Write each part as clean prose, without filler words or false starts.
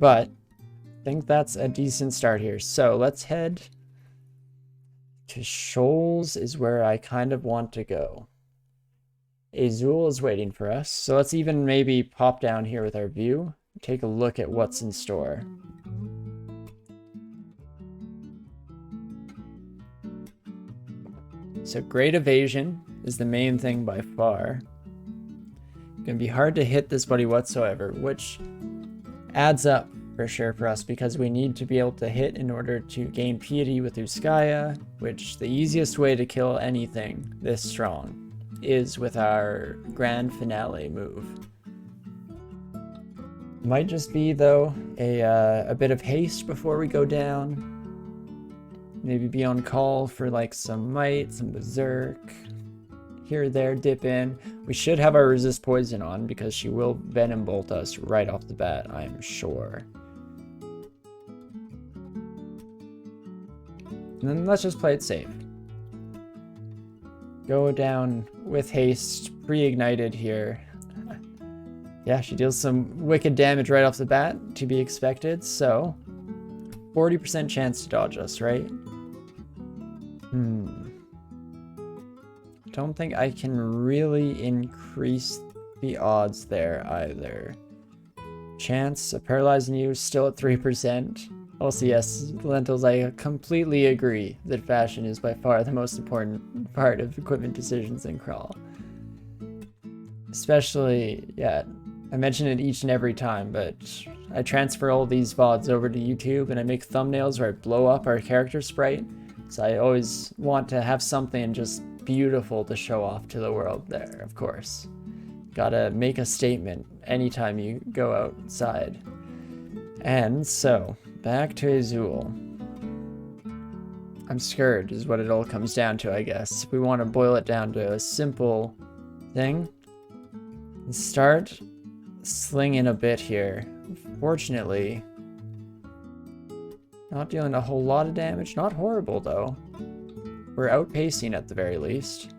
but I think that's a decent start here. So let's head to Shoals is where I kind of want to go. Azul is waiting for us, so let's even maybe pop down here with our view, take a look at what's in store. So great evasion is the main thing by far. Gonna be hard to hit this buddy whatsoever, which adds up for sure for us because we need to be able to hit in order to gain piety with Uskaya, which the easiest way to kill anything this strong is with our grand finale move. Might just be though a bit of haste before we go down. Maybe be on call for like some might, some berserk. Here or there, dip in. We should have our resist poison on because she will venom bolt us right off the bat, I'm sure. And then let's just play it safe. Go down with haste, pre-ignited here. Yeah, she deals some wicked damage right off the bat, to be expected, so 40% chance to dodge us, right? Don't think I can really increase the odds there either. Chance of paralyzing you still at 3%. Also, yes, Lentils, I completely agree that fashion is by far the most important part of equipment decisions in Crawl. Especially, yeah, I mention it each and every time, but I transfer all these VODs over to YouTube and I make thumbnails where I blow up our character sprite. So I always want to have something just beautiful to show off to the world there, of course. Gotta make a statement anytime you go outside. And so, back to Azul. I'm scared is what it all comes down to, I guess. If we want to boil it down to a simple thing, start slinging a bit here. Fortunately, not dealing a whole lot of damage. Not horrible, though. We're outpacing at the very least.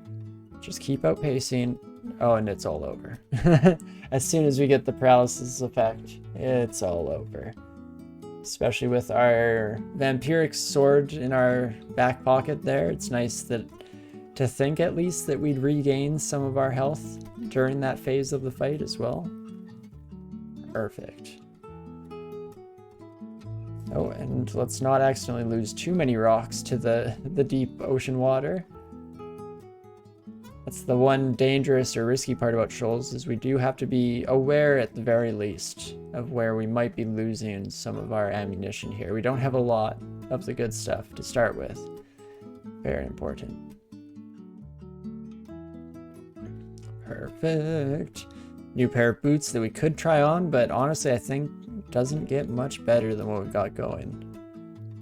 Just keep outpacing. Oh, and it's all over. As soon as we get the paralysis effect, it's all over. Especially with our vampiric sword in our back pocket there. It's nice that to think at least that we'd regain some of our health during that phase of the fight as well. Perfect. Oh, and let's not accidentally lose too many rocks to the deep ocean water. That's the one dangerous or risky part about shoals, is we do have to be aware at the very least of where we might be losing some of our ammunition here. We don't have a lot of the good stuff to start with. Very important. Perfect. New pair of boots that we could try on, but honestly I think doesn't get much better than what we got going.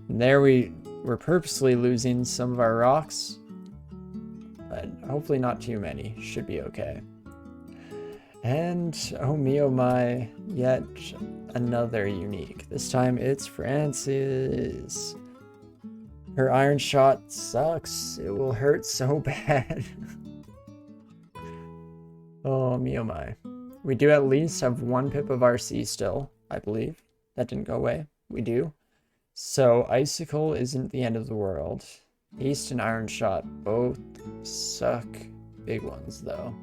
And there we're purposely losing some of our rocks, but hopefully not too many. Should be okay. And oh me oh my, yet another unique. This time it's Francis. Her iron shot sucks. It will hurt so bad. Oh me oh my. We do at least have 1 pip of RC still, I believe. That didn't go away. We do. So Icicle isn't the end of the world. Haste and Iron Shot both suck. Big ones though.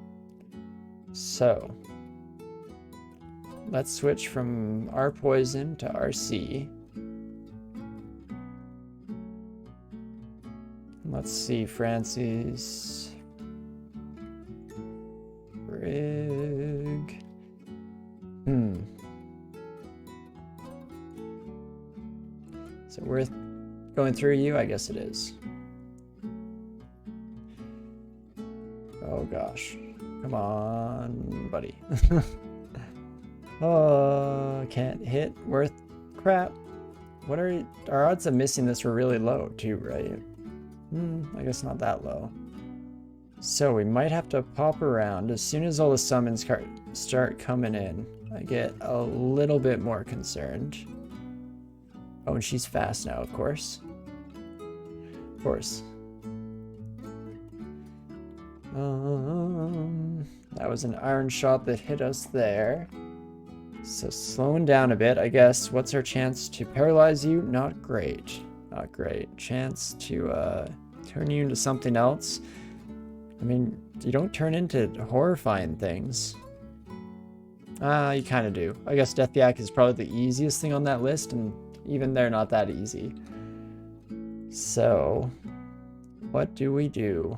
So let's switch from our poison to RC. Let's see, Francis. Rig. Is it worth going through you? I guess it is. Oh gosh. Come on, buddy. Oh, can't hit. Worth crap. What are our odds of missing this were really low too, right? I guess not that low. So we might have to pop around. As soon as all the summons start coming in, I get a little bit more concerned. Oh, and she's fast now, of course. Of course. That was an iron shot that hit us there. So slowing down a bit, I guess. What's our chance to paralyze you? Not great. Not great. Chance to turn you into something else. I mean, you don't turn into horrifying things. You kind of do. I guess Nethack is probably the easiest thing on that list, and even they're not that easy. So, what do we do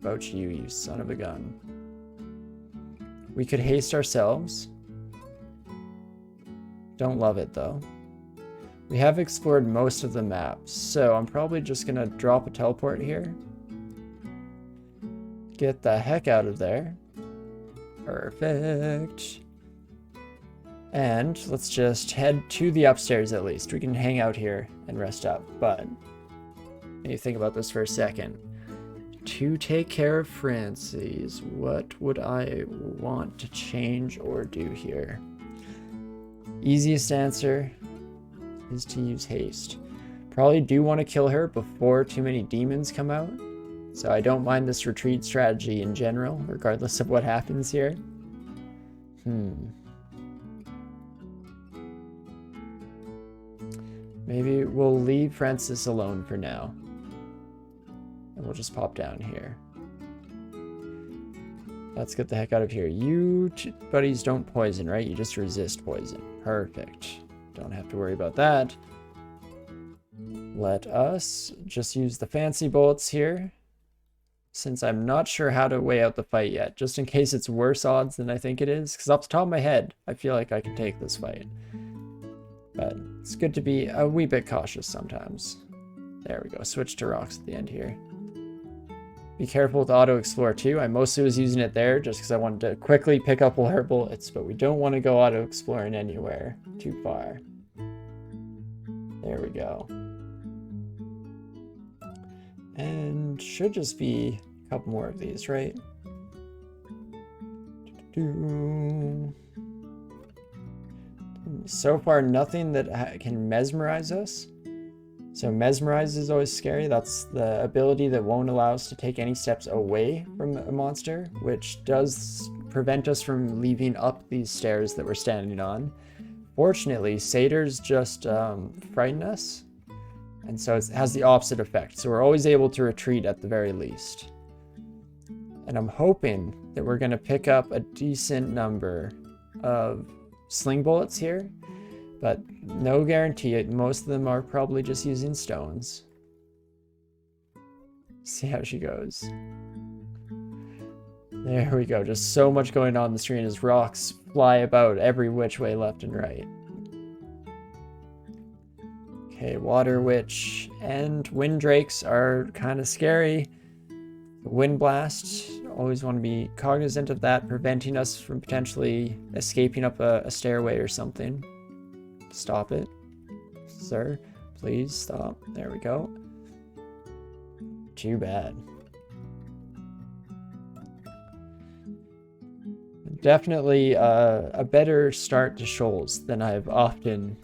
about you, you son of a gun? We could haste ourselves. Don't love it, though. We have explored most of the maps, so I'm probably just going to drop a teleport here. Get the heck out of there. Perfect. And let's just head to the upstairs at least. We can hang out here and rest up, but let me think about this for a second. To take care of Francis, what would I want to change or do here? Easiest answer is to use haste. Probably do want to kill her before too many demons come out. So I don't mind this retreat strategy in general, regardless of what happens here. Maybe we'll leave Francis alone for now. And we'll just pop down here. Let's get the heck out of here. You buddies don't poison, right? You just resist poison. Perfect. Don't have to worry about that. Let us just use the fancy bullets here, since I'm not sure how to weigh out the fight yet, just in case it's worse odds than I think it is, because off the top of my head, I feel like I can take this fight. But it's good to be a wee bit cautious sometimes. There we go. Switch to rocks at the end here. Be careful with auto explore too. I mostly was using it there just because I wanted to quickly pick up all her bullets, but we don't want to go auto exploring anywhere too far. There we go. And should just be a couple more of these, right? So far, nothing that can mesmerize us. So mesmerize is always scary. That's the ability that won't allow us to take any steps away from a monster, which does prevent us from leaving up these stairs that we're standing on. Fortunately, satyrs just frighten us, and so it has the opposite effect. So we're always able to retreat at the very least. And I'm hoping that we're going to pick up a decent number of sling bullets here, but no guarantee. Most of them are probably just using stones. See how she goes. There we go. Just so much going on the screen as rocks fly about every which way, left and right. Okay, water witch and wind drakes are kind of scary. Wind blast, always want to be cognizant of that, preventing us from potentially escaping up a stairway or something. Stop it, sir. Please stop. There we go. Too bad. Definitely a better start to shoals than I've often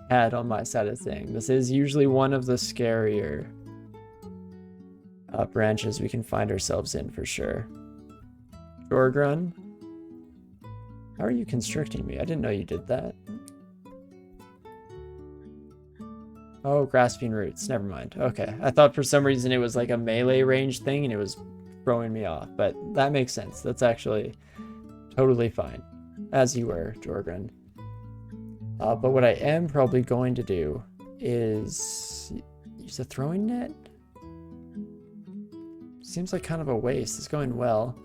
had on my side of things. This is usually one of the scarier branches we can find ourselves in for sure. Jorgrun, how are you constricting me? I didn't know you did that. Oh, grasping roots. Never mind. Okay, I thought for some reason it was like a melee range thing and it was throwing me off, but that makes sense. That's actually totally fine, as you were, Jorgrun. But what I am probably going to do is use a throwing net. Seems like kind of a waste. It's going well.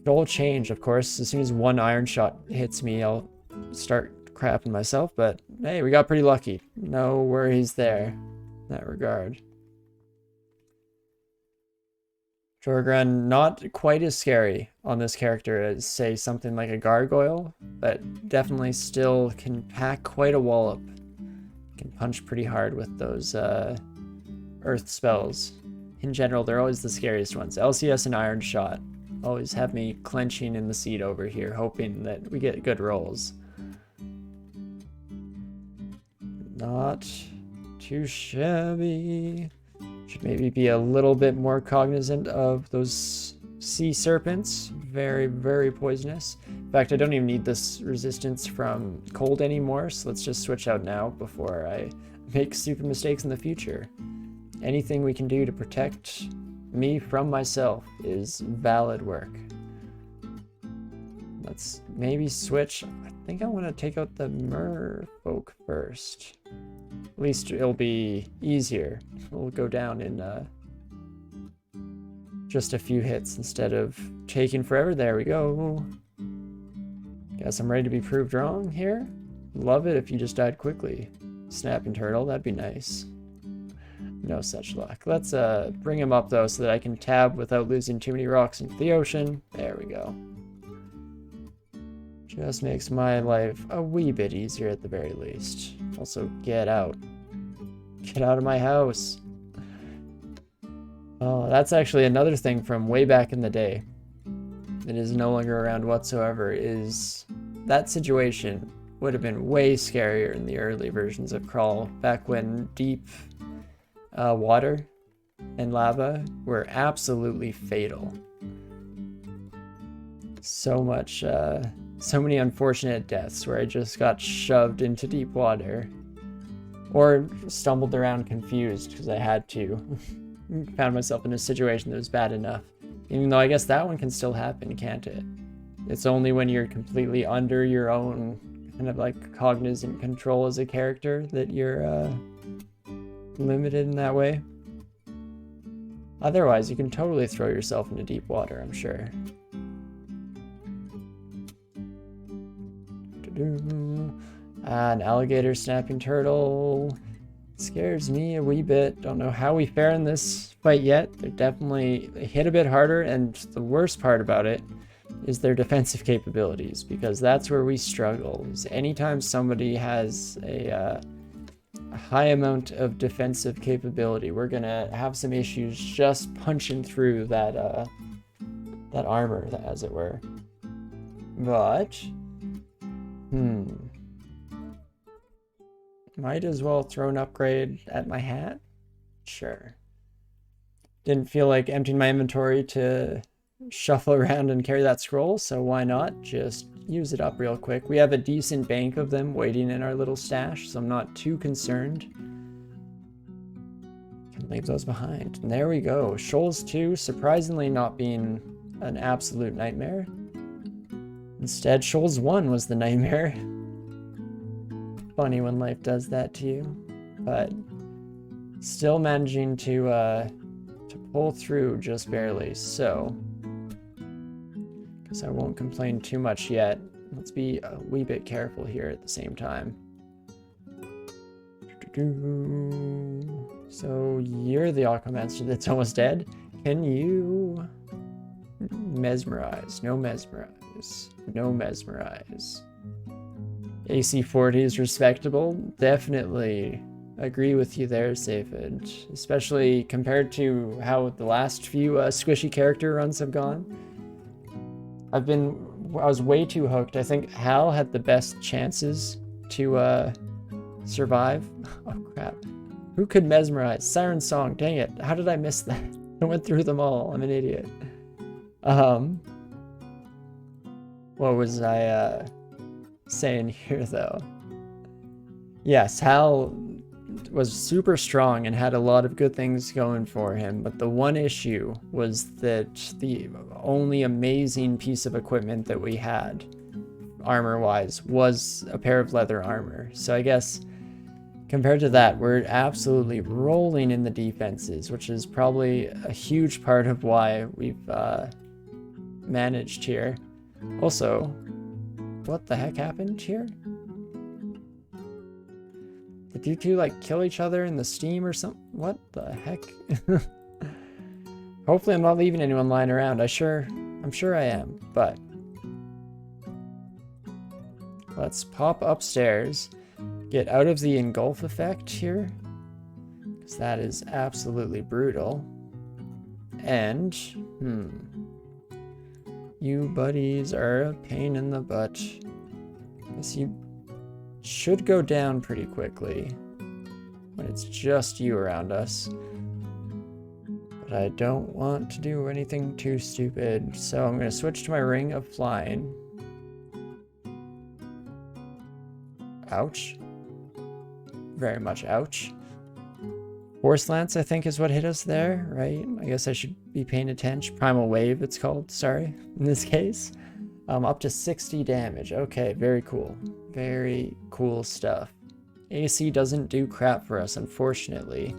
It all change, of course. As soon as one iron shot hits me, I'll start crapping myself. But hey, we got pretty lucky. No worries there in that regard. Jorgrun, not quite as scary on this character as, say, something like a gargoyle, but definitely still can pack quite a wallop. Can punch pretty hard with those earth spells. In general, they're always the scariest ones. LCS and Iron Shot always have me clenching in the seat over here, hoping that we get good rolls. Not too shabby. Should maybe be a little bit more cognizant of those sea serpents. Very, very poisonous. In fact, I don't even need this resistance from cold anymore, so let's just switch out now before I make stupid mistakes in the future. Anything we can do to protect me from myself is valid work. Let's maybe switch. I think I want to take out the merfolk first. At least it'll be easier. We'll go down in just a few hits instead of taking forever. There we go. Guess I'm ready to be proved wrong here. Love it if you just died quickly. Snapping turtle, that'd be nice. No such luck. Let's bring him up though so that I can tab without losing too many rocks into the ocean. There we go. Just makes my life a wee bit easier at the very least. Also, get out. Get out of my house. Oh, that's actually another thing from way back in the day that is no longer around whatsoever, is that situation would have been way scarier in the early versions of Crawl, back when deep water and lava were absolutely fatal. So many unfortunate deaths where I just got shoved into deep water or stumbled around confused because I had to. Found myself in a situation that was bad enough. Even though I guess that one can still happen, can't it? It's only when you're completely under your own kind of like cognizant control as a character that you're limited in that way. Otherwise, you can totally throw yourself into deep water, I'm sure. An alligator snapping turtle scares me a wee bit. Don't know how we fare in this fight yet. They definitely hit a bit harder, and the worst part about it is their defensive capabilities, because that's where we struggle. Is anytime somebody has a high amount of defensive capability, we're gonna have some issues just punching through that that armor, as it were. But might as well throw an upgrade at my hat. Sure. Didn't feel like emptying my inventory to shuffle around and carry that scroll, so why not just use it up real quick. We have a decent bank of them waiting in our little stash, so I'm not too concerned. Can leave those behind. And there we go. Shoals 2, surprisingly not being an absolute nightmare. Instead, Shoals 1 was the nightmare. Funny when life does that to you, but still managing to pull through just barely. So, guess I won't complain too much yet. Let's be a wee bit careful here at the same time. So you're the Aquamancer that's almost dead. Can you mesmerize? No mesmerize. No mesmerize. AC 40 is respectable. Definitely agree with you there, Safed. Especially compared to how the last few squishy character runs have gone. I was way too hooked. I think Hal had the best chances to survive. Oh crap. Who could mesmerize? Siren Song, dang it. How did I miss that? I went through them all. I'm an idiot. What was I saying here though? Yes, Hal was super strong and had a lot of good things going for him, but the one issue was that the only amazing piece of equipment that we had, armor-wise, was a pair of leather armor. So I guess compared to that, we're absolutely rolling in the defenses, which is probably a huge part of why we've managed here. Also, what the heck happened here? Did you two like kill each other in the steam or something? What the heck? Hopefully I'm not leaving anyone lying around. I'm sure I am, but let's pop upstairs, get out of the engulf effect here, because that is absolutely brutal. And you buddies are a pain in the butt. Guess you should go down pretty quickly when it's just you around us. But I don't want to do anything too stupid, so I'm going to switch to my ring of flying. Ouch. Very much ouch. Force Lance, I think, is what hit us there, right? I guess I should be paying attention. Primal Wave, it's called, sorry, in this case. Up to 60 damage. Okay, very cool. Very cool stuff. AC doesn't do crap for us, unfortunately,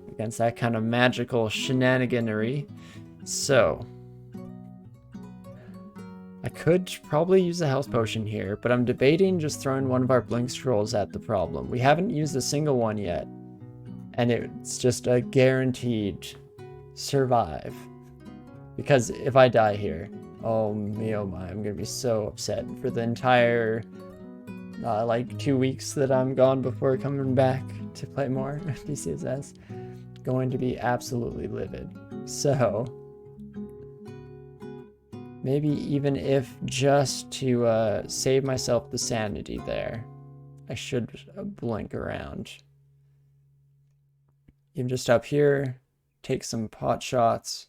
against that kind of magical shenaniganery. So, I could probably use a health potion here, but I'm debating just throwing one of our blink scrolls at the problem. We haven't used a single one yet, and it's just a guaranteed survive. Because if I die here, oh me oh my, I'm gonna be so upset for the entire like 2 weeks that I'm gone before coming back to play more DCSS. Going to be absolutely livid. So maybe even if just to save myself the sanity there, I should blink around. Even just up here, take some pot shots.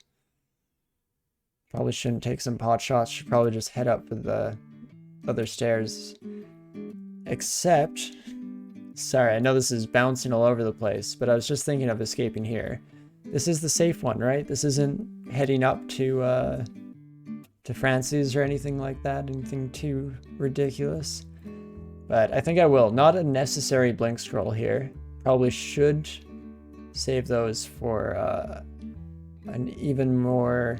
Probably shouldn't take some pot shots, should probably just head up for the other stairs. Except, sorry, I know this is bouncing all over the place, but I was just thinking of escaping here. This is the safe one, right? This isn't heading up to Francis or anything like that, anything too ridiculous. But I think I will. Not a necessary blink scroll here. Probably should save those for an even more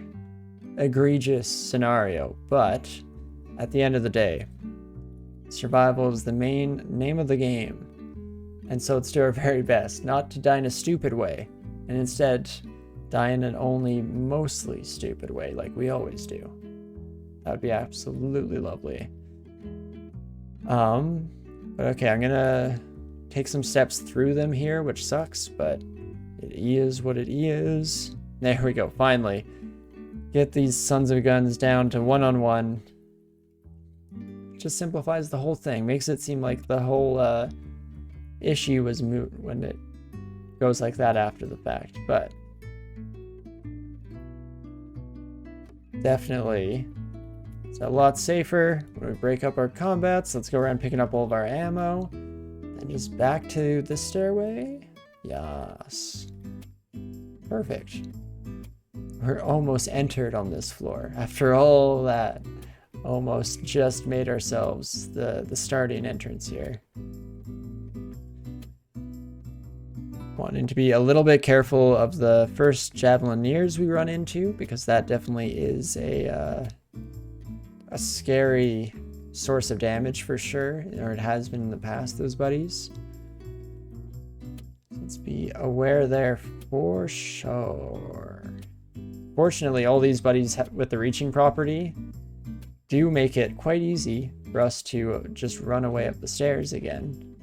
egregious scenario. But at the end of the day, survival is the main name of the game. And so let's do our very best not to die in a stupid way, and instead die in an only mostly stupid way like we always do. That would be absolutely lovely. But okay, I'm gonna take some steps through them here, which sucks, but it is what it is. There we go, finally. Get these sons of guns down to one-on-one. Just simplifies the whole thing. Makes it seem like the whole issue was moot when it goes like that after the fact. But definitely it's a lot safer when we break up our combats. Let's go around picking up all of our ammo. And just back to the stairway. Yes. Perfect. We're almost entered on this floor. After all that, almost just made ourselves the starting entrance here. Wanting to be a little bit careful of the first javelineers we run into, because that definitely is a scary source of damage for sure, or it has been in the past, those buddies. Let's be aware there for sure. Fortunately, all these buddies with the reaching property do make it quite easy for us to just run away up the stairs again.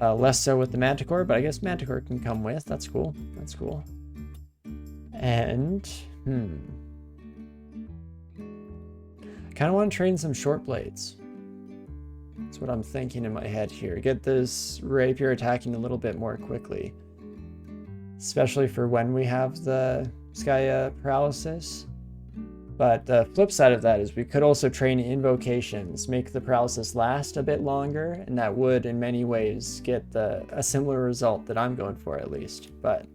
Less so with the Manticore, but I guess Manticore can come with. That's cool. That's cool. And, I kind of want to train some short blades. That's what I'm thinking in my head here. Get this rapier attacking a little bit more quickly. Especially for when we have the Skya paralysis. But the flip side of that is we could also train invocations, make the paralysis last a bit longer, and that would in many ways get a similar result that I'm going for at least. But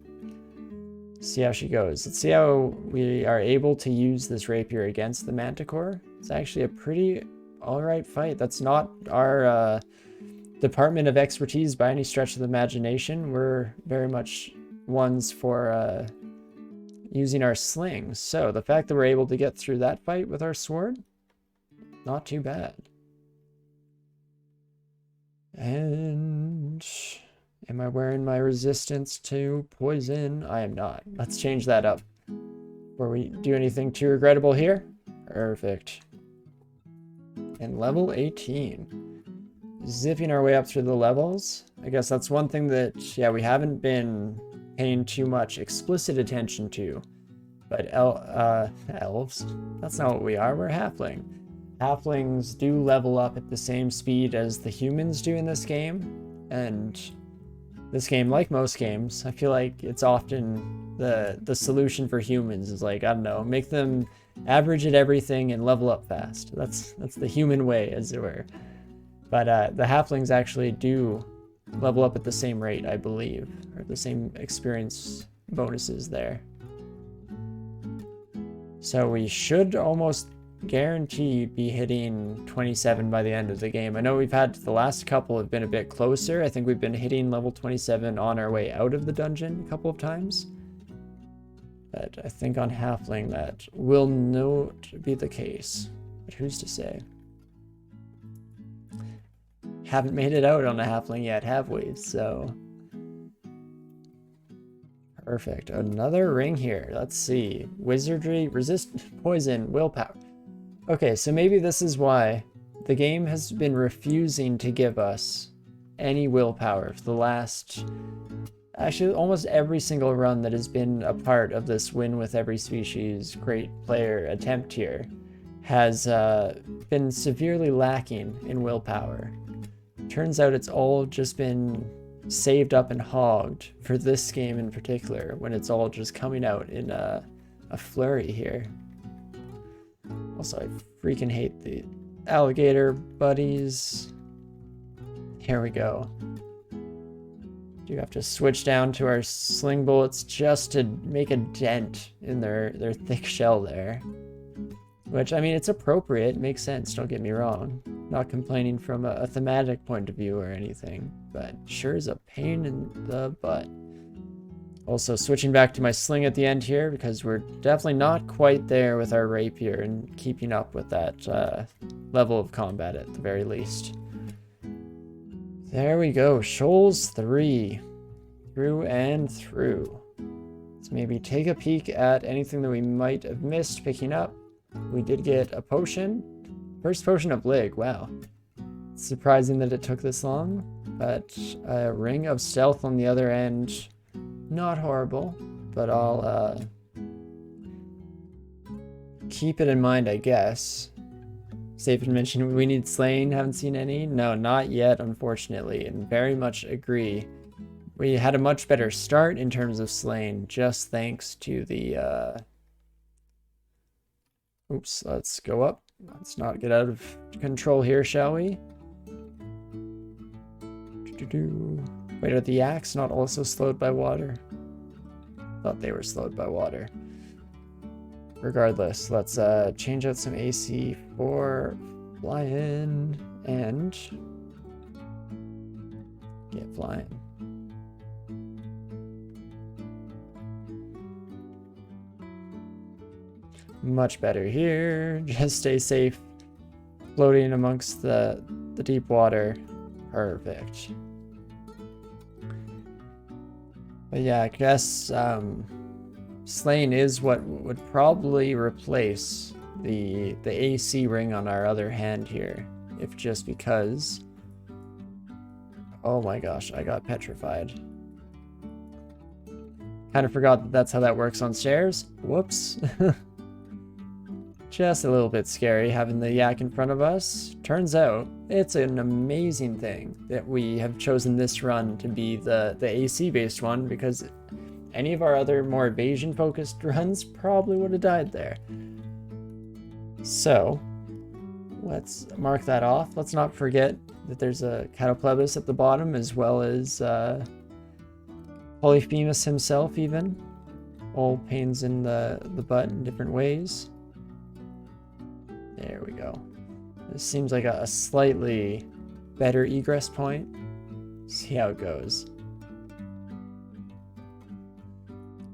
see how she goes. Let's see how we are able to use this rapier against the Manticore. It's actually a pretty alright fight. That's not our department of expertise by any stretch of the imagination. We're very much ones for using our slings. So the fact that we're able to get through that fight with our sword, not too bad. And am I wearing my resistance to poison? I am not. Let's change that up before we do anything too regrettable here. Perfect. And level 18. Zipping our way up through the levels. I guess that's one thing that, yeah, we haven't been paying too much explicit attention to. But elves, that's not what we are. We're halfling. Halflings do level up at the same speed as the humans do in this game. And this game, like most games, I feel like it's often the solution for humans is like, I don't know, make them average at everything and level up fast. That's the human way, as it were. But the halflings actually do level up at the same rate, I believe, or the same experience bonuses there. So we should almost guarantee be hitting 27 by the end of the game. I know we've had the last couple have been a bit closer. I think we've been hitting level 27 on our way out of the dungeon a couple of times. But I think on halfling that will not be the case. But who's to say? Haven't made it out on a halfling yet, have we? So perfect. Another ring here. Let's see. Wizardry, resist poison, willpower. Okay, so maybe this is why the game has been refusing to give us any willpower for the last... Actually, almost every single run that has been a part of this win with every species great player attempt here has been severely lacking in willpower. Turns out it's all just been saved up and hogged for this game in particular, when it's all just coming out in a flurry here. Also, I freaking hate the alligator buddies. Here we go. Do have to switch down to our sling bullets just to make a dent in their thick shell there. Which, I mean, it's appropriate, it makes sense, don't get me wrong. Not complaining from a thematic point of view or anything, but sure is a pain in the butt. Also, switching back to my sling at the end here, because we're definitely not quite there with our rapier and keeping up with that level of combat at the very least. There we go, Shoals 3. Through and through. Let's maybe take a peek at anything that we might have missed picking up. We did get a potion. First potion of Lig, wow. It's surprising that it took this long, but a ring of stealth on the other end. Not horrible, but I'll keep it in mind, I guess. Safe to mention we need Slain, haven't seen any? No, not yet, unfortunately, and very much agree. We had a much better start in terms of Slain, just thanks to the, Oops, let's go up. Let's not get out of control here, shall we? Wait, are the axe not also slowed by water? Thought they were slowed by water. Regardless, let's change out some AC for flying and get flying. Much better here. Just stay safe, floating amongst the deep water. Perfect. But yeah, I guess Slain is what would probably replace the AC ring on our other hand here, if just because... Oh my gosh, I got petrified. Kind of forgot that that's how that works on stairs. Whoops. Just a little bit scary having the yak in front of us. Turns out it's an amazing thing that we have chosen this run to be the AC based one, because any of our other more evasion focused runs probably would have died there. So let's mark that off. Let's not forget that there's a Catoplebis at the bottom, as well as Polyphemus himself even. All pains in the butt in different ways. There we go. This seems like a slightly better egress point. See how it goes.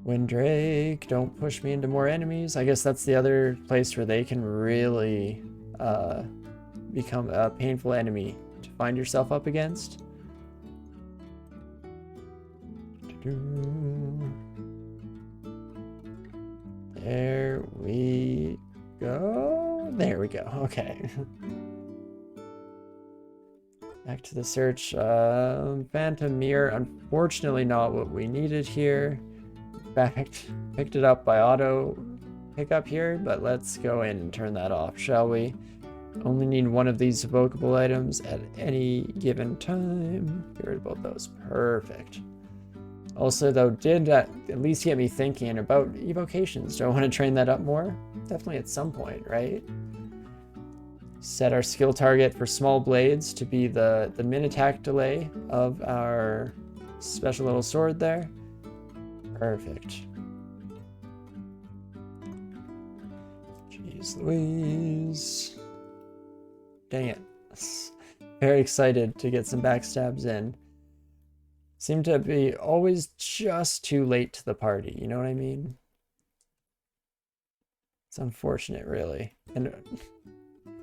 Windrake, don't push me into more enemies. I guess that's the other place where they can really become a painful enemy to find yourself up against. There we go. There we go. Okay. Back to the search. Phantom Mirror, unfortunately not what we needed here. In fact, picked it up by auto pickup here, but let's go in and turn that off, shall we? Only need one of these evocable items at any given time. Get rid of both those. Perfect. Also, though, did at least get me thinking about evocations. Do I want to train that up more? Definitely at some point, right? Set our skill target for small blades to be the min attack delay of our special little sword there. Perfect. Jeez Louise. Dang it. Very excited to get some backstabs in. Seem to be always just too late to the party, you know what I mean? It's unfortunate, really. And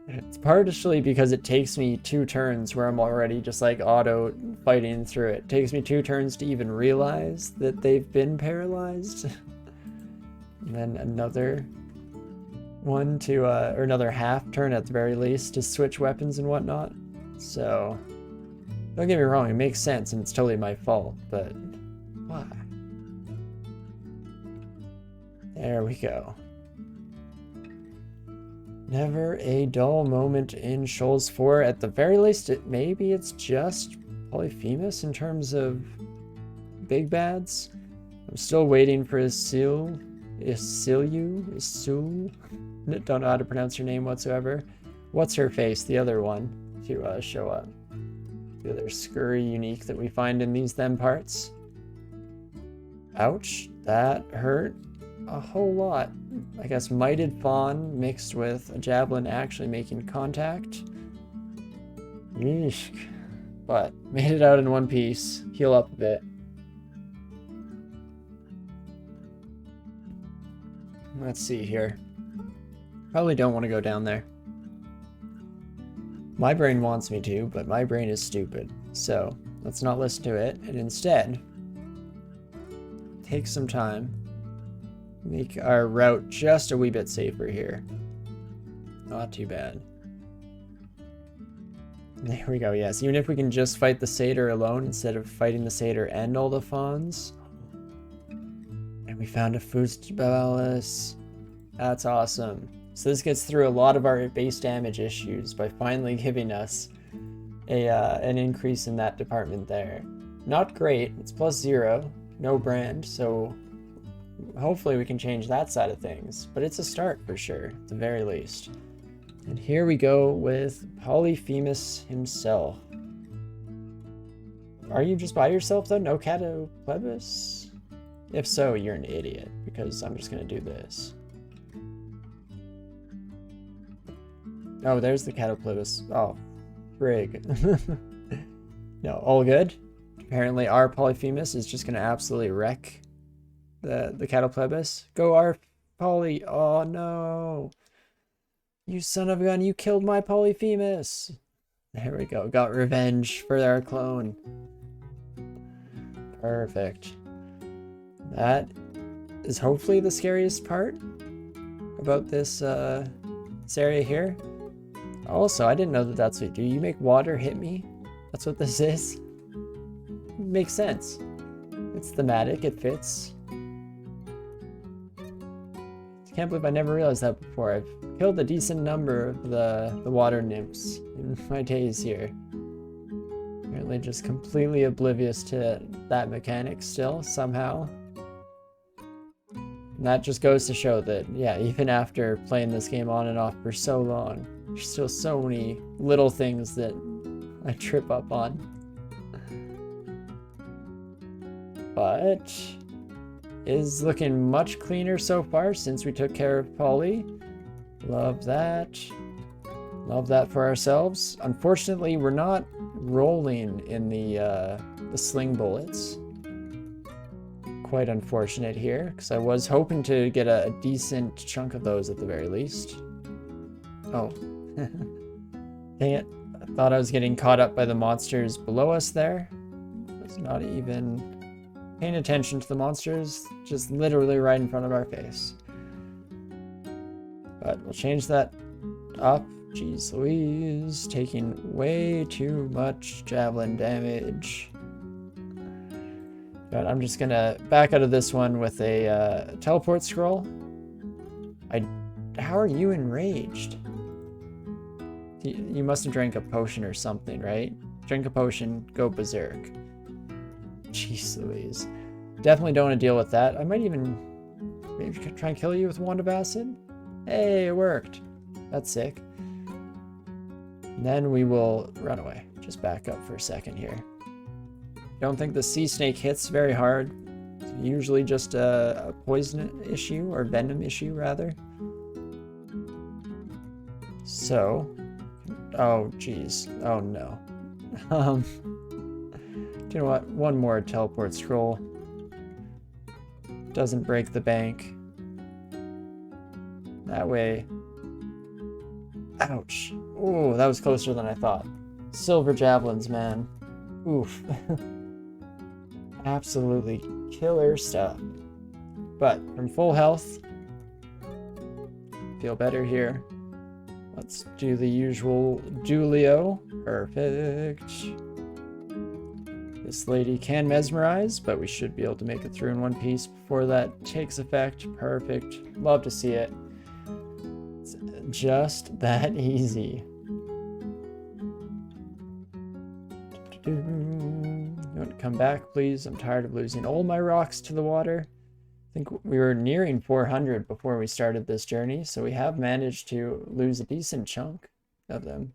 it's partially because it takes me 2 turns where I'm already just like auto fighting through it. It takes me 2 turns to even realize that they've been paralyzed. And then another one to, or another half turn at the very least to switch weapons and whatnot. So, don't get me wrong, it makes sense and it's totally my fault, but why? There we go. Never a dull moment in Shoals 4. At the very least, maybe it's just Polyphemus in terms of big bads. I'm still waiting for Isil. Don't know how to pronounce her name whatsoever. What's her face? The other one to show up. The other scurry unique that we find in these them parts. Ouch, that hurt a whole lot. I guess Mighted Fawn mixed with a Javelin actually making contact. Yeesh. But made it out in one piece. Heal up a bit. Let's see here. Probably don't want to go down there. My brain wants me to, but my brain is stupid. So let's not listen to it and instead take some time. Make our route just a wee bit safer here. Not too bad. There we go, yes. Even if we can just fight the satyr alone instead of fighting the satyr and all the fawns. And we found a Fustabalis. That's awesome. So this gets through a lot of our base damage issues by finally giving us an increase in that department there. Not great, it's +0, no brand, so hopefully we can change that side of things, but it's a start for sure, at the very least. And here we go with Polyphemus himself. Are you just by yourself though? No Catoplebis? If so, you're an idiot, because I'm just gonna do this. Oh, there's the Catoplebis. Oh, frig. No, all good. Apparently our Polyphemus is just gonna absolutely wreck the Catoplebis. Go our Poly. Oh no. You son of a gun, you killed my Polyphemus. There we go. Got revenge for our clone. Perfect. That is hopefully the scariest part about this area here. Also, I didn't know that that's what you do. You make water hit me? That's what this is? Makes sense. It's thematic, it fits. I can't believe I never realized that before. I've killed a decent number of the water nymphs in my days here. Apparently just completely oblivious to that mechanic still, somehow. And that just goes to show that, yeah, even after playing this game on and off for so long, there's still so many little things that I trip up on. But is looking much cleaner so far since we took care of Polly. Love that. Love that for ourselves. Unfortunately, we're not rolling in the sling bullets. Quite unfortunate here, because I was hoping to get a decent chunk of those at the very least. Oh. Dang it. I thought I was getting caught up by the monsters below us there. I was not even paying attention to the monsters, just literally right in front of our face. But we'll change that up. Jeez Louise, taking way too much javelin damage. But I'm just gonna back out of this one with a teleport scroll. How are you enraged? You must have drank a potion or something, right? Drink a potion, go berserk. Jeez Louise. Definitely don't want to deal with that. I might even maybe try and kill you with Wand of Acid. Hey, it worked. That's sick. And then we will run away. Just back up for a second here. Don't think the sea snake hits very hard. It's usually just a poison issue, or venom issue rather. So, oh geez, oh no. You know what? One more teleport scroll. Doesn't break the bank. That way. Ouch. Ooh, that was closer than I thought. Silver javelins, man. Oof. Absolutely killer stuff. But from full health, feel better here. Let's do the usual Julio. Perfect. This lady can mesmerize, but we should be able to make it through in one piece before that takes effect. Perfect. Love to see it. It's just that easy. You want to come back, please? I'm tired of losing all my rocks to the water. I think we were nearing 400 before we started this journey, so we have managed to lose a decent chunk of them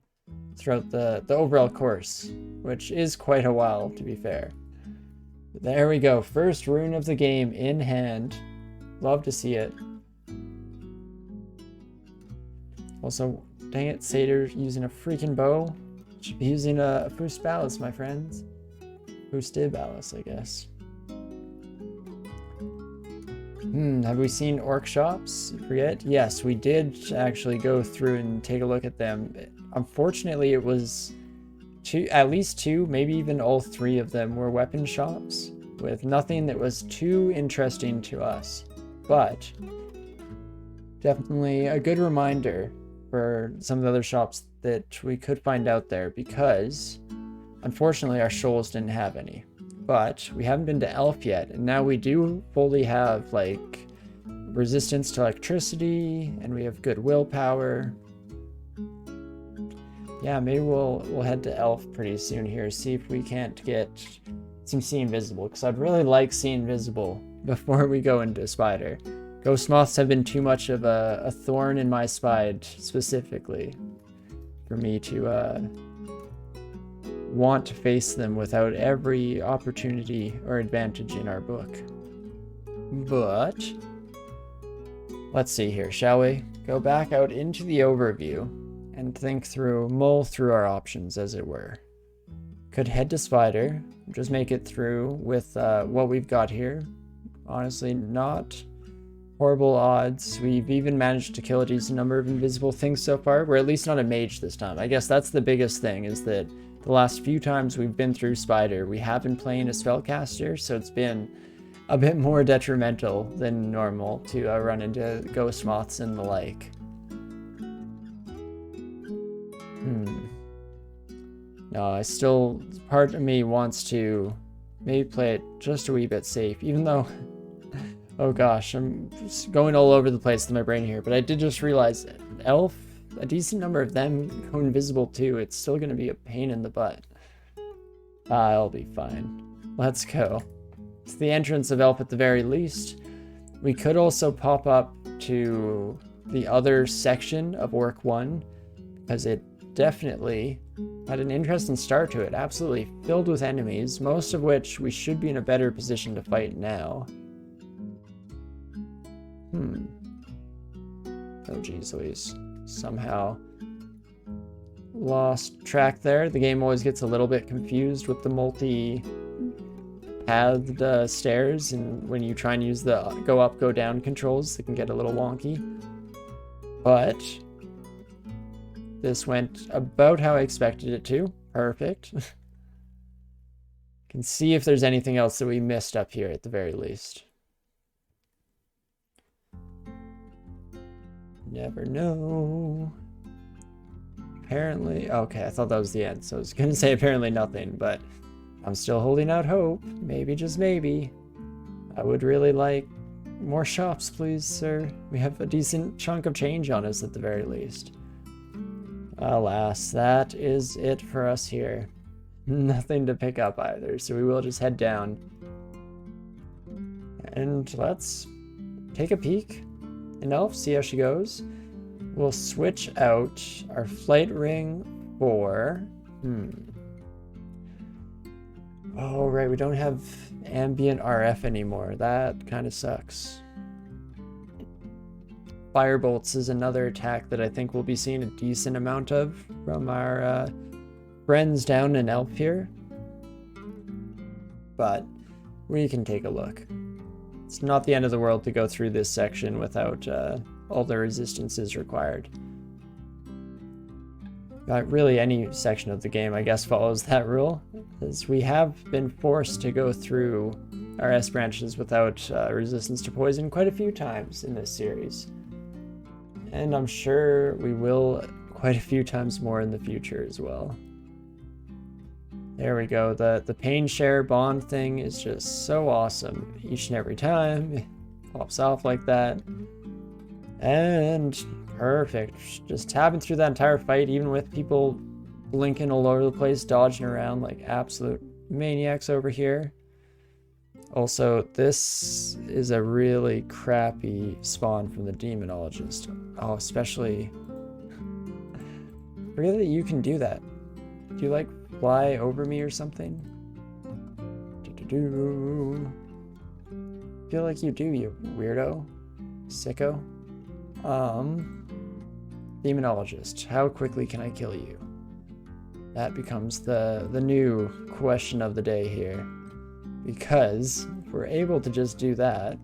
throughout the overall course, which is quite a while, to be fair. But there we go. First rune of the game in hand. Love to see it. Also, dang it, Satyr using a freaking bow. Should be using a Fustabalis, my friends. Fustabalis, I guess. Have we seen orc shops yet? Yes, we did actually go through and take a look at them. Unfortunately, it was at least two, maybe even all three of them were weapon shops with nothing that was too interesting to us. But definitely a good reminder for some of the other shops that we could find out there, because unfortunately our shoals didn't have any. But we haven't been to Elf yet, and now we do fully have like resistance to electricity, and we have good willpower. Yeah, maybe we'll head to Elf pretty soon here, see if we can't get some See Invisible, because I'd really like See Invisible before we go into Spider. Ghost moths have been too much of a thorn in my side, specifically, for me to want to face them without every opportunity or advantage in our book. But let's see here, shall we? Go back out into the overview and mull through our options, as it were. Could head to Spider, just make it through with what we've got here. Honestly, not horrible odds. We've even managed to kill a decent number of invisible things so far. We're at least not a mage this time. I guess that's the biggest thing, is that the last few times we've been through Spider, we have been playing a spellcaster, so it's been a bit more detrimental than normal to run into ghost moths and the like. No, part of me wants to maybe play it just a wee bit safe, even though, oh gosh, I'm just going all over the place with my brain here, but I did just realize Elf, a decent number of them go invisible too. It's still going to be a pain in the butt. I'll be fine. Let's go. It's the entrance of Elf at the very least. We could also pop up to the other section of Orc 1, because it definitely had an interesting start to it. Absolutely filled with enemies, most of which we should be in a better position to fight now. Oh geez Louise. Somehow lost track there. The game always gets a little bit confused with the multi-pathed stairs, and when you try and use the go up, go down controls, it can get a little wonky. But this went about how I expected it to. Perfect. Can see if there's anything else that we missed up here at the very least. Never know. Apparently, okay, I thought that was the end, so I was gonna say apparently nothing, but I'm still holding out hope. Maybe, just maybe. I would really like more shops, please, sir. We have a decent chunk of change on us at the very least. Alas, that is it for us here. Nothing to pick up either, so we will just head down. And let's take a peek in Elf, see how she goes. We'll switch out our flight ring for... Oh, right, we don't have ambient RF anymore. That kind of sucks. Firebolts is another attack that I think we'll be seeing a decent amount of from our friends down in Elf here. But we can take a look. It's not the end of the world to go through this section without all the resistances required. Really, any section of the game, I guess, follows that rule, as we have been forced to go through our S branches without resistance to poison quite a few times in this series. And I'm sure we will quite a few times more in the future as well. There we go. The pain share bond thing is just so awesome each and every time. It pops off like that. And perfect. Just tabbing through that entire fight, even with people blinking all over the place, dodging around like absolute maniacs over here. Also, this is a really crappy spawn from the Demonologist. Oh, especially... Forget that you can do that. Do you, like, fly over me or something? Feel like you do, you weirdo. Sicko. Demonologist, how quickly can I kill you? That becomes the new question of the day here. Because if we're able to just do that,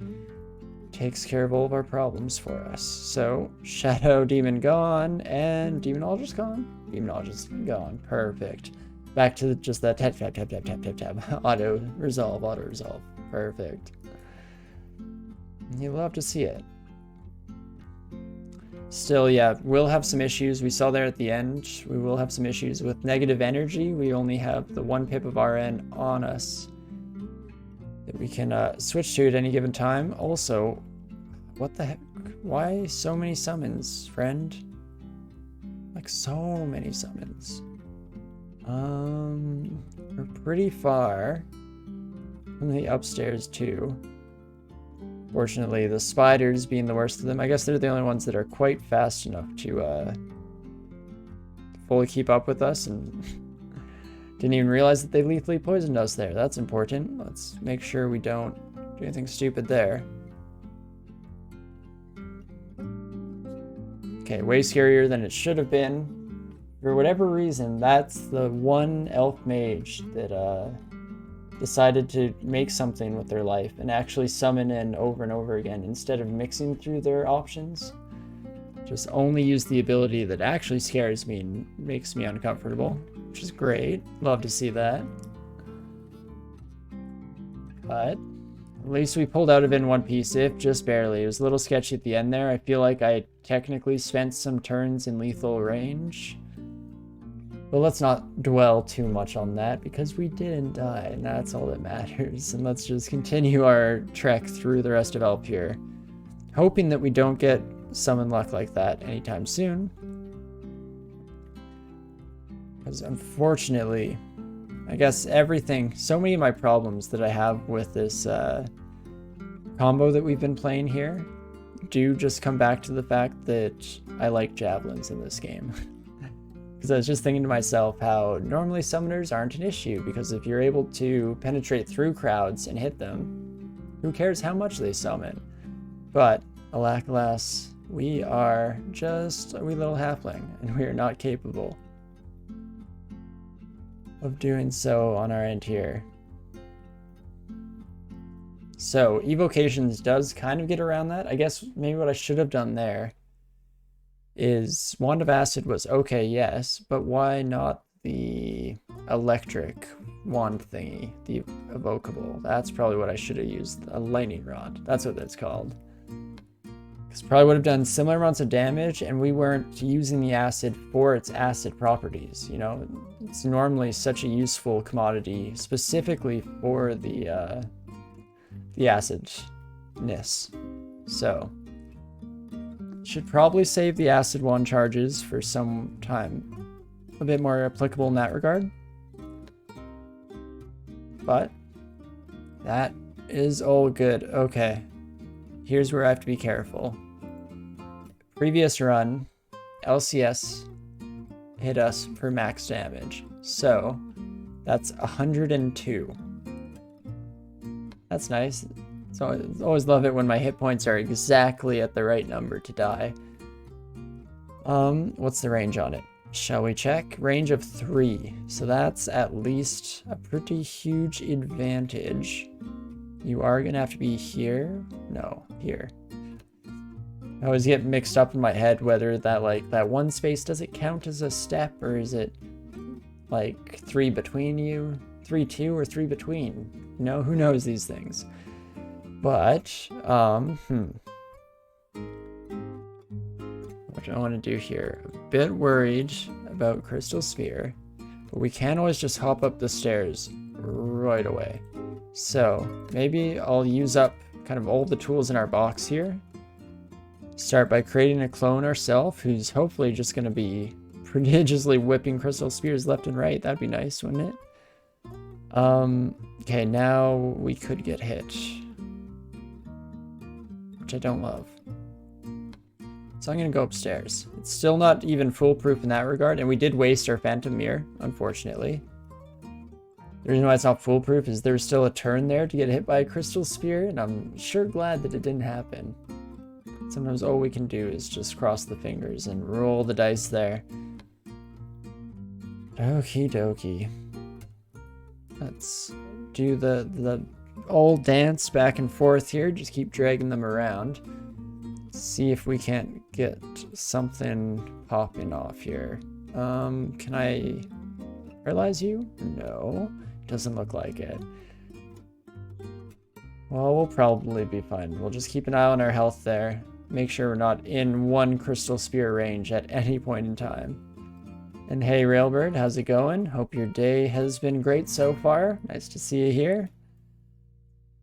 it takes care of all of our problems for us. So, Shadow Demon gone, and Demonologist gone? Demonologist gone. Perfect. Back to just that tap, tap, tap, tap, tap, tap, tap. Auto resolve. Perfect. You love to see it. Still, yeah, we'll have some issues. We saw there at the end, we will have some issues with negative energy. We only have the 1 pip of RN on us that we can switch to at any given time. Also, what the heck? Why so many summons, friend? Like, so many summons. We're pretty far from the upstairs, too. Fortunately, the spiders being the worst of them, I guess they're the only ones that are quite fast enough to fully keep up with us, and didn't even realize that they lethally poisoned us there. That's important. Let's make sure we don't do anything stupid there. Okay, way scarier than it should have been. For whatever reason, that's the one elf mage that decided to make something with their life and actually summon in over and over again instead of mixing through their options. Just only use the ability that actually scares me and makes me uncomfortable, which is great. Love to see that. But at least we pulled out of it in one piece, if just barely. It was a little sketchy at the end there. I feel like I technically spent some turns in lethal range. But let's not dwell too much on that, because we didn't die, and that's all that matters. And let's just continue our trek through the rest of Elpure, hoping that we don't get summon luck like that anytime soon. Because unfortunately, I guess everything, so many of my problems that I have with this combo that we've been playing here do just come back to the fact that I like javelins in this game. Because I was just thinking to myself how normally summoners aren't an issue, because if you're able to penetrate through crowds and hit them, who cares how much they summon? But, alas, we are just a wee little halfling, and we are not capable of doing so on our end here. So, evocations does kind of get around that. I guess maybe what I should have done there is Wand of Acid was okay, yes, but why not the electric wand thingy, the evocable? That's probably what I should have used, a lightning rod. That's what that's called. Because probably would have done similar amounts of damage, and we weren't using the acid for its acid properties. You know, it's normally such a useful commodity specifically for the acidness. So should probably save the acid one charges for some time a bit more applicable in that regard. But that is all good. Okay, here's where I have to be careful. Previous run, LCS hit us for max damage. So that's 102. That's nice. So I always love it when my hit points are exactly at the right number to die. What's the range on it? Shall we check? Range of 3. So that's at least a pretty huge advantage. You are gonna have to be here. No, here. I always get mixed up in my head whether that, like, that one space, does it count as a step, or is it like 3 between you? 3, 2, or 3 between? You know, who knows these things? But, what do I want to do here? A bit worried about Crystal Sphere, but we can always just hop up the stairs right away. So maybe I'll use up kind of all the tools in our box here. Start by creating a clone ourselves, who's hopefully just going to be prodigiously whipping Crystal Spears left and right. That'd be nice, wouldn't it? Okay, now we could get hit, which I don't love. So I'm going to go upstairs. It's still not even foolproof in that regard, and we did waste our Phantom Mirror, unfortunately. The reason why it's not foolproof is there's still a turn there to get hit by a Crystal Spear, and I'm sure glad that it didn't happen. Sometimes all we can do is just cross the fingers and roll the dice there. Okie dokie. Let's do the old dance back and forth here. Just keep dragging them around. See if we can't get something popping off here. Can I paralyze you? No, doesn't look like it. Well, we'll probably be fine. We'll just keep an eye on our health there. Make sure we're not in one Crystal Spear range at any point in time. And hey, Railbird, how's it going? Hope your day has been great so far. Nice to see you here.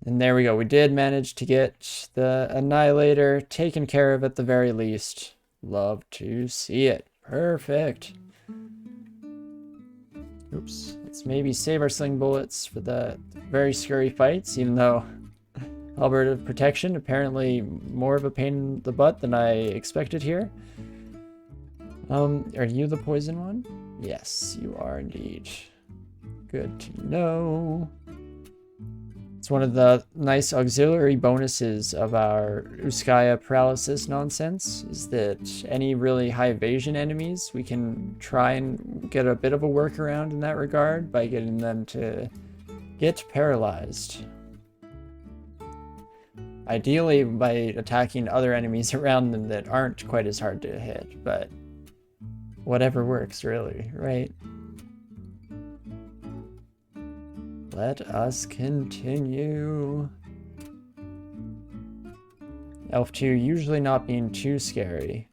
And there we go. We did manage to get the Annihilator taken care of at the very least. Love to see it. Perfect. Oops. Let's maybe save our sling bullets for the very scary fights, even though Albert of Protection, apparently more of a pain in the butt than I expected here. Are you the poison one? Yes, you are indeed. Good to know. It's one of the nice auxiliary bonuses of our Uskaya paralysis nonsense, is that any really high evasion enemies, we can try and get a bit of a workaround in that regard by getting them to get paralyzed. Ideally by attacking other enemies around them that aren't quite as hard to hit, but whatever works really, right? Let us continue. Elf 2 usually not being too scary,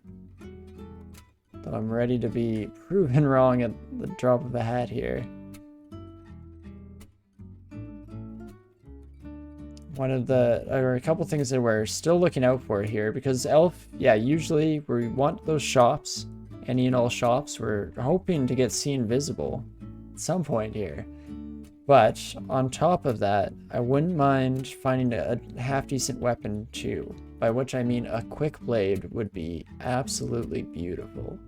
though I'm ready to be proven wrong at the drop of a hat here. Or a couple things that we're still looking out for here, because Elf, yeah, usually we want those shops, any and all shops. We're hoping to get seen visible at some point here. But on top of that, I wouldn't mind finding a half-decent weapon too, by which I mean a quick blade would be absolutely beautiful.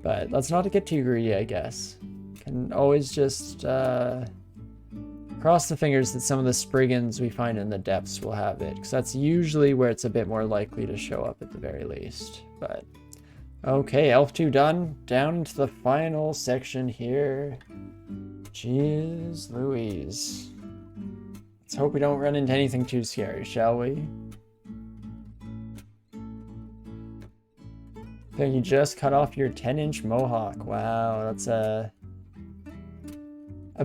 But let's not get too greedy, I guess. Can always just cross the fingers that some of the Spriggans we find in the depths will have it, because that's usually where it's a bit more likely to show up at the very least. But okay, Elf 2 done. Down into the final section here. Jeez Louise. Let's hope we don't run into anything too scary, shall we? So you just cut off your 10-inch mohawk. Wow, that's a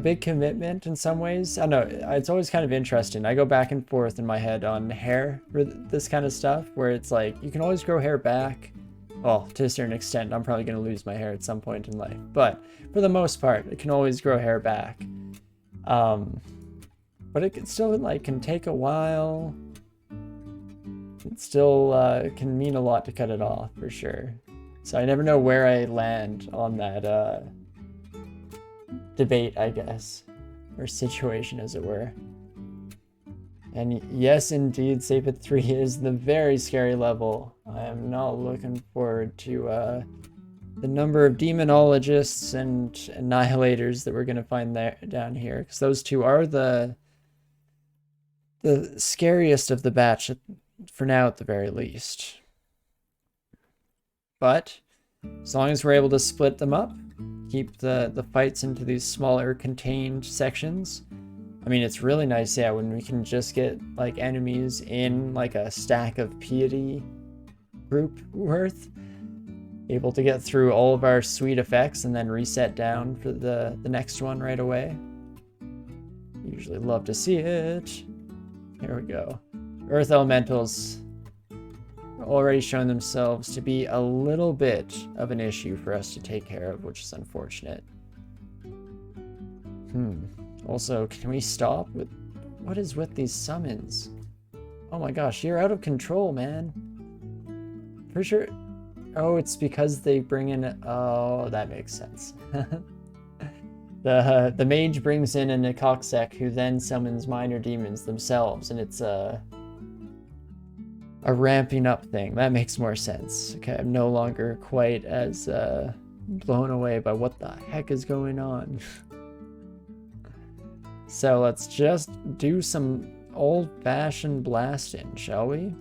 big commitment in some ways. I don't know, it's always kind of interesting. I go back and forth in my head on hair for this kind of stuff, where it's like, you can always grow hair back. Well, to a certain extent, I'm probably going to lose my hair at some point in life. But for the most part, it can always grow hair back. But it can still, can take a while. It still can mean a lot to cut it off, for sure. So I never know where I land on that debate, I guess. Or situation, as it were. And yes, indeed, Sapith 3 is the very scary level. I am not looking forward to the number of demonologists and annihilators that we're going to find there down here, because those two are the scariest of the batch, for now at the very least. But as long as we're able to split them up, keep the fights into these smaller contained sections, I mean, it's really nice, yeah, when we can just get like enemies in like a stack of piety group worth, able to get through all of our sweet effects and then reset down for the next one right away. Usually love to see it. Here we go. Earth elementals already shown themselves to be a little bit of an issue for us to take care of, which is unfortunate. Also, can we stop with... What is with these summons? Oh my gosh, you're out of control, man. Pretty sure... Oh, it's because they bring in... Oh, that makes sense. The mage brings in a Nethack who then summons minor demons themselves, and it's a ramping up thing. That makes more sense. Okay, I'm no longer quite as blown away by what the heck is going on. So let's just do some old-fashioned blasting, shall we?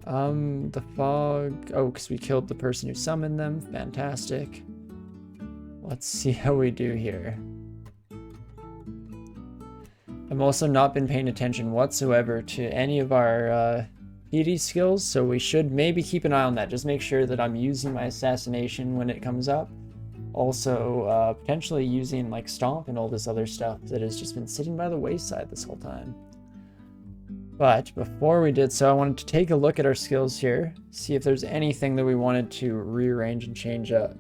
The fog... Oh, because we killed the person who summoned them. Fantastic. Let's see how we do here. I've also not been paying attention whatsoever to any of our PD skills, so we should maybe keep an eye on that. Just make sure that I'm using my assassination when it comes up. Also, potentially using like Stomp and all this other stuff that has just been sitting by the wayside this whole time. But before we did so, I wanted to take a look at our skills here, see if there's anything that we wanted to rearrange and change up.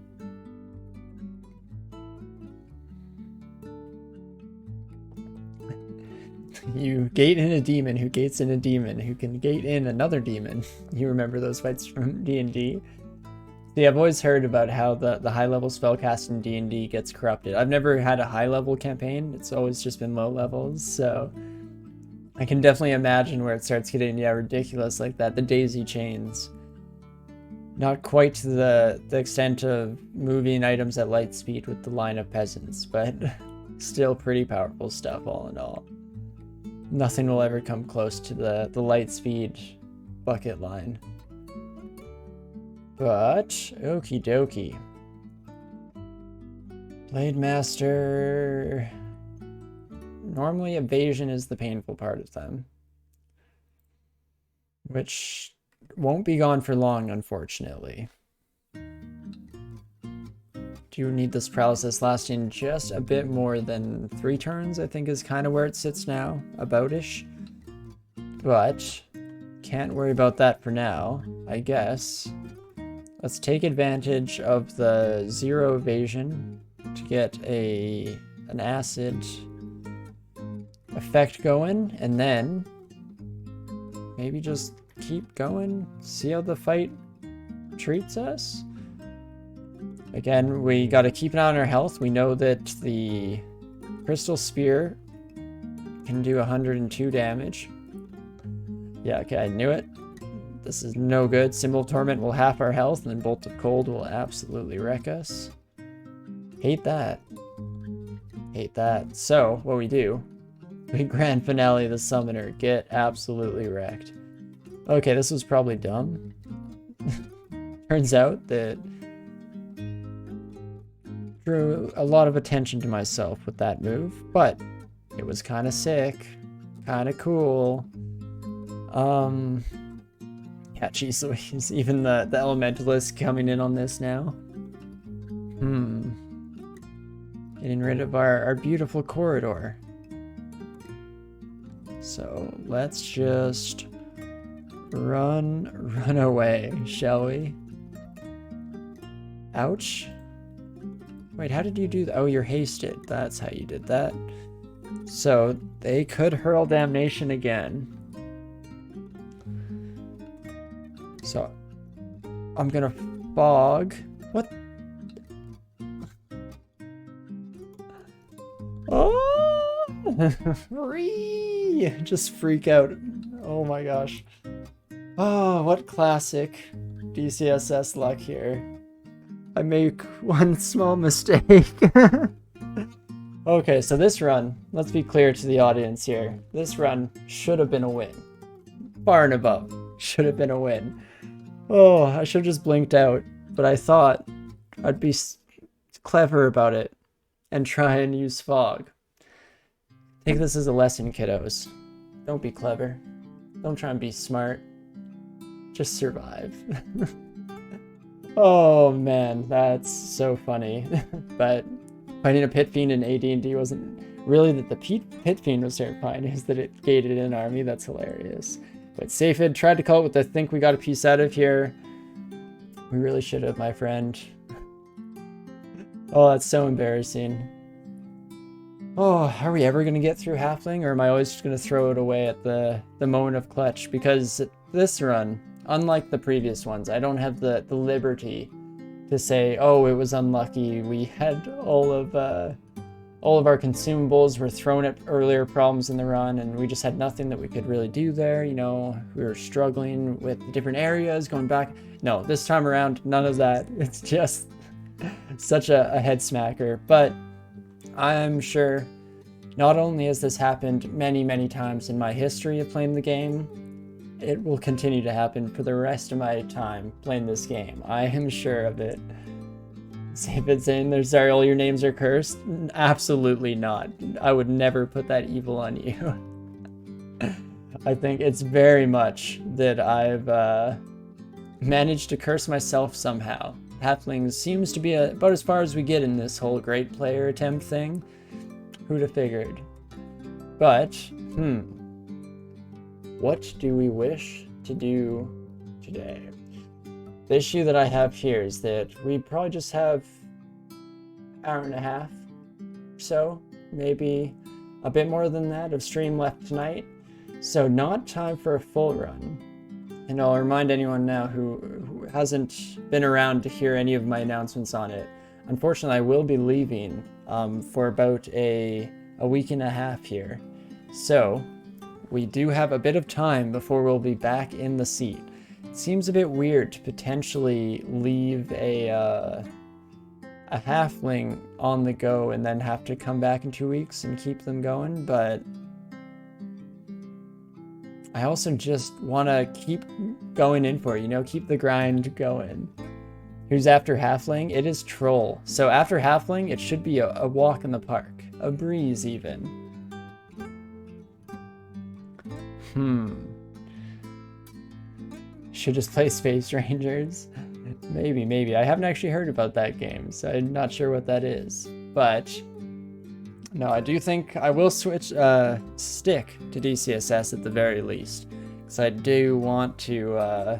You gate in a demon who gates in a demon who can gate in another demon. You remember those fights from D&D? See, I've always heard about how the high-level spellcast in D&D gets corrupted. I've never had a high-level campaign. It's always just been low levels, so I can definitely imagine where it starts getting, yeah, ridiculous like that. The daisy chains. Not quite to the extent of moving items at light speed with the line of peasants, but still pretty powerful stuff all in all. Nothing will ever come close to the light speed bucket line. But, okie dokie. Blade Master... Normally evasion is the painful part of them. Which won't be gone for long, unfortunately. Do need this paralysis lasting just a bit more than 3 turns, I think is kind of where it sits now, about-ish. But, can't worry about that for now, I guess. Let's take advantage of the 0 evasion to get an acid effect going, and then maybe just keep going, see how the fight treats us. Again, we got to keep an eye on our health. We know that the Crystal Spear can do 102 damage. Yeah, okay, I knew it. This is no good. Symbol of Torment will half our health, and then Bolt of Cold will absolutely wreck us. Hate that. Hate that. So, what we do, we grand finale the Summoner. Get absolutely wrecked. Okay, this was probably dumb. Turns out that drew a lot of attention to myself with that move, but it was kind of sick, kind of cool. Yeah, geez Louise, even the Elementalist coming in on this now. Getting rid of our beautiful corridor. So let's just run away, shall we? Ouch. Wait, how did you do that? Oh, you're hasted. That's how you did that. So they could hurl damnation again. So I'm gonna fog. What? Oh! Just freak out. Oh my gosh. Oh, what classic DCSS luck here. I make one small mistake. Okay, so this run, let's be clear to the audience here. This run should have been a win. Far and above. Should have been a win. Oh, I should have just blinked out. But I thought I'd be clever about it and try and use fog. Take this as a lesson, kiddos. Don't be clever. Don't try and be smart. Just survive. Oh man, that's so funny. But fighting a pit fiend in AD&D wasn't really that the pit fiend was terrifying, it was that it gated an army. That's hilarious. But Safid tried to call it with the think we got a piece out of here. We really should have, my friend. Oh, that's so embarrassing. Oh, are we ever going to get through Halfling, or am I always just going to throw it away at the moment of clutch? Because this run, unlike the previous ones, I don't have the liberty to say, oh, it was unlucky. We had all of our consumables were thrown at earlier problems in the run, and we just had nothing that we could really do there. You know, we were struggling with different areas, going back. No, this time around, none of that. It's just such a head smacker. But I'm sure not only has this happened many, many times in my history of playing the game, it will continue to happen for the rest of my time playing this game. I am sure of it. Safid saying, "There's sorry, all your names are cursed." Absolutely not. I would never put that evil on you. I think it's very much that I've managed to curse myself somehow. Halflings seems to be about as far as we get in this whole great player attempt thing. Who'd have figured? But, what do we wish to do today? The issue that I have here is that we probably just have an hour and a half or so, maybe a bit more than that of stream left tonight. So not time for a full run. And I'll remind anyone now who hasn't been around to hear any of my announcements on it. Unfortunately, I will be leaving for about a week and a half here. So we do have a bit of time before we'll be back in the seat. It seems a bit weird to potentially leave a halfling on the go and then have to come back in 2 weeks and keep them going, but I also just want to keep going in for it, you know, keep the grind going. Who's after Halfling? It is Troll. So after Halfling, it should be a walk in the park. A breeze, even. Should just play Space Rangers? Maybe. I haven't actually heard about that game, so I'm not sure what that is. But no, I do think I will switch, stick to DCSS at the very least, because I do want to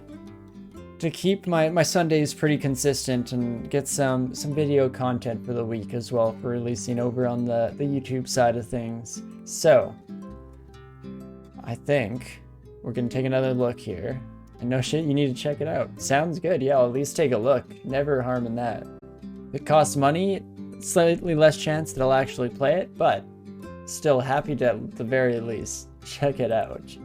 keep my Sundays pretty consistent and get some video content for the week as well for releasing over on the YouTube side of things. So I think we're gonna take another look here. And no shit, you need to check it out. Sounds good, yeah, I'll at least take a look. Never harm in that. If it costs money, slightly less chance that I'll actually play it, but still happy to, at the very least, check it out.